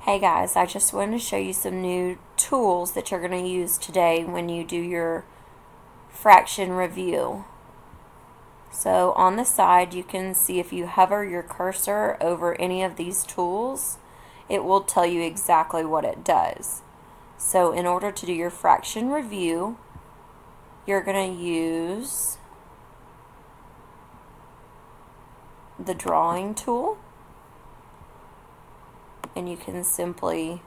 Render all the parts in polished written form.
Hey guys, I just wanted to show you some new tools that you're going to use today when you do your fraction review. So on the side you can see if you hover your cursor over any of these tools, it will tell you exactly what it does. So in order to do your fraction review, you're going to use the drawing tool, and you can simply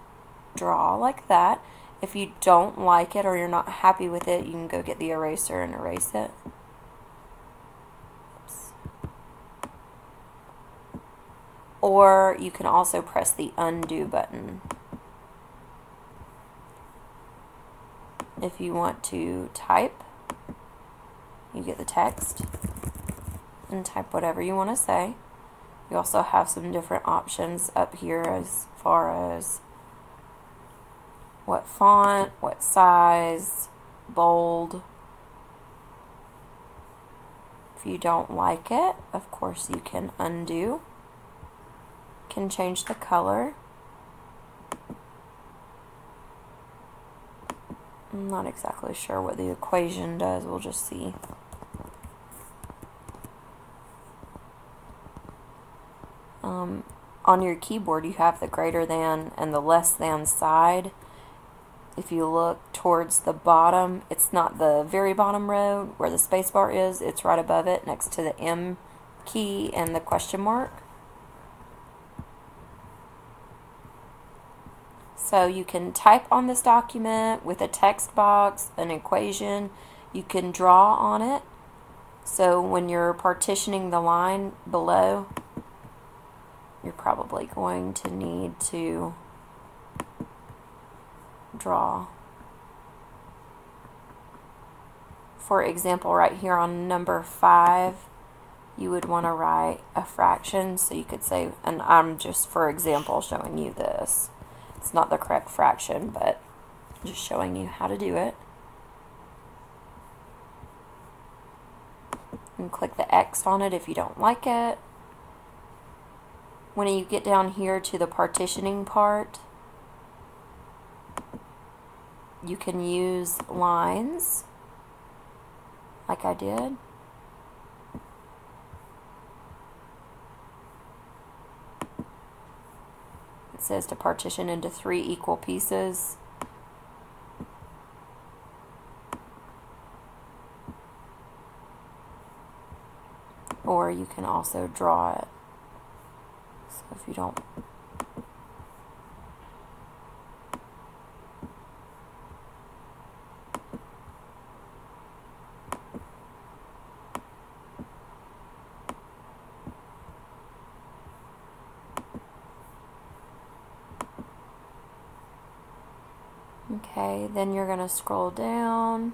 draw like that. If you don't like it or you're not happy with it, you can go get the eraser and erase it. Oops. Or you can also press the undo button. If you want to type, you get the text and type whatever you want to say. You also have some different options up here as far as what font, what size, bold. If you don't like it, of course you can undo. Can change the color. I'm not exactly sure what the equation does, we'll just see. On your keyboard you have the greater than and the less than side. If you look towards the bottom, it's not the very bottom row where the space bar is, it's right above it next to the M key and the question mark. So you can type on this document with a text box, an equation. You can draw on it. So when you're partitioning the line below, you're probably going to need to draw. For example, right here on number 5, you would want to write a fraction. So you could say, and I'm just for example showing you this. It's not the correct fraction, but just showing you how to do it. And click the X on it if you don't like it. When you get down here to the partitioning part, you can use lines like I did. It says to partition into 3 equal pieces. Or you can also draw it. So if you don't Okay, then you're going to scroll down.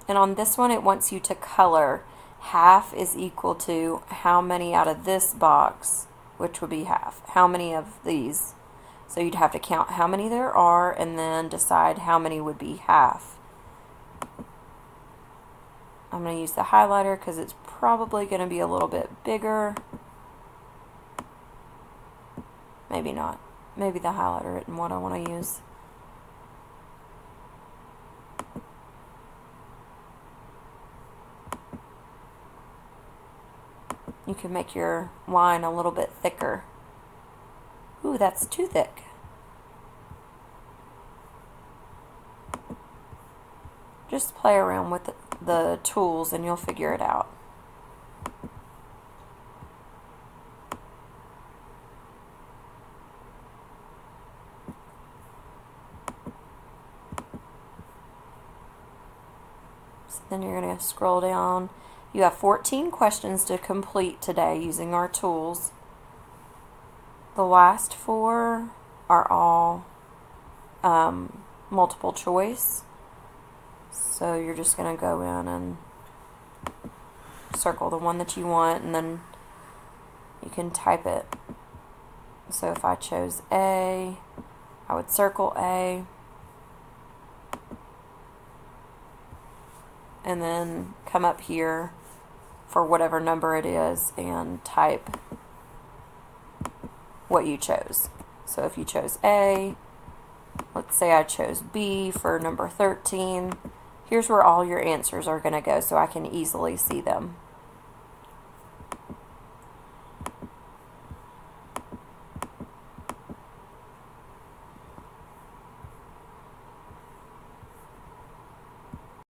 And on this one, it wants you to color. Half is equal to how many out of this box, which would be half. How many of these? So you'd have to count how many there are and then decide how many would be half. I'm going to use the highlighter because it's probably going to be a little bit bigger. Maybe not. Maybe the highlighter isn't what I want to use. You can make your line a little bit thicker. Ooh, that's too thick. Just play around with the tools and you'll figure it out. So then you're going to scroll down. You have 14 questions to complete today using our tools. The last 4 are all multiple choice. So you're just going to go in and circle the one that you want, and then you can type it. So if I chose A, I would circle A, and then come up here for whatever number it is and type what you chose. So if you chose A, let's say I chose B for number 13, here's where all your answers are going to go so I can easily see them.